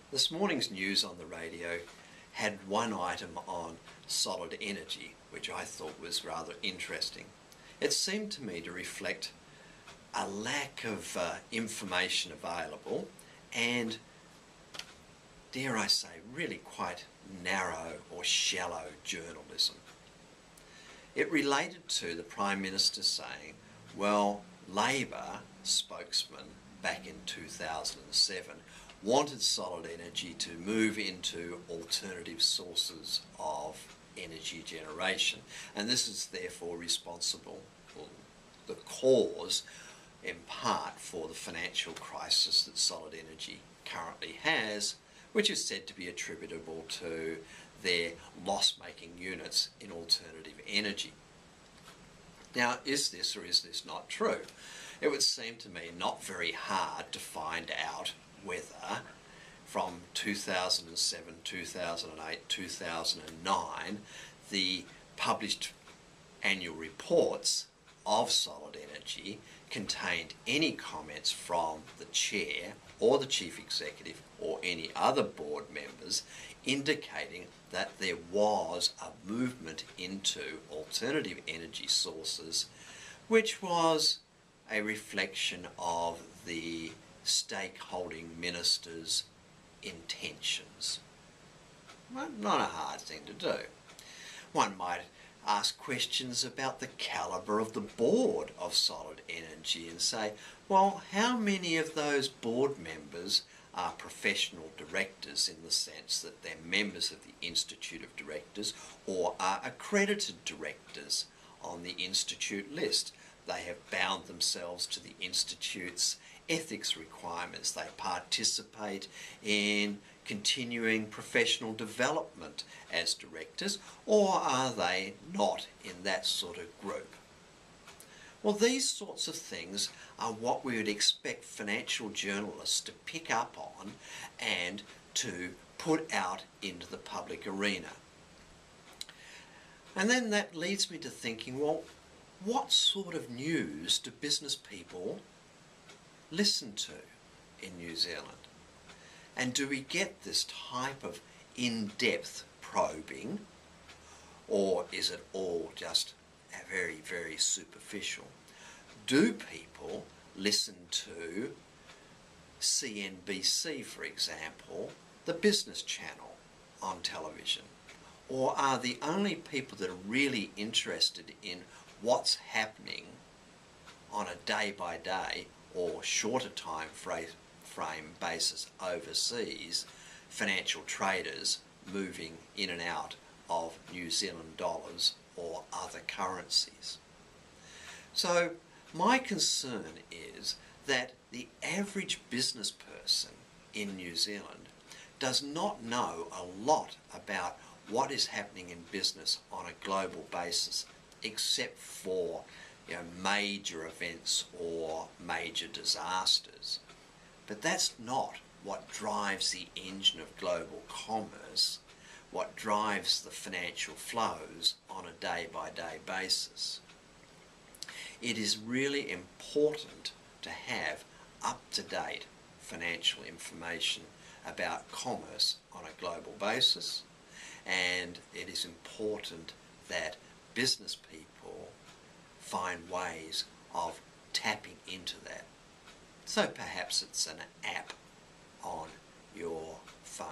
This morning's news on the radio had one item on solid energy, which I thought was rather interesting. It seemed to me to reflect a lack of information available and, dare I say, really quite narrow or shallow journalism. It related to the Prime Minister saying, well, Labor spokesman back in 2007 wanted solid energy to move into alternative sources of energy generation, and this is therefore responsible for the cause in part for the financial crisis that solid energy currently has, which is said to be attributable to their loss-making units in alternative energy. Now, is this or is this not true? It would seem to me not very hard to find out whether from 2007, 2008, 2009, the published annual reports of solid energy contained any comments from the chair or the chief executive or any other board members indicating that there was a movement into alternative energy sources, which was a reflection of the stakeholding ministers' intentions. Well, not a hard thing to do. One might ask questions about the calibre of the board of solid energy and say, well, how many of those board members are professional directors in the sense that they're members of the Institute of Directors or are accredited directors on the Institute list? They have bound themselves to the Institute's ethics requirements. They participate in continuing professional development as directors, or are they not in that sort of group? Well, these sorts of things are what we would expect financial journalists to pick up on and to put out into the public arena. And then that leads me to thinking, well, what sort of news do business people listen to in New Zealand? And do we get this type of in-depth probing, or is it all just very, very superficial? Do people listen to CNBC, for example, the business channel on television? Or are the only people that are really interested in what's happening on a day-by-day or shorter time frame basis overseas, financial traders moving in and out of New Zealand dollars or other currencies? So my concern is that the average business person in New Zealand does not know a lot about what is happening in business on a global basis, except for major events or major disasters. But that's not what drives the engine of global commerce, what drives the financial flows on a day-by-day basis. It is really important to have up-to-date financial information about commerce on a global basis, and it is important that business people find ways of tapping into that. So perhaps it's an app on your phone.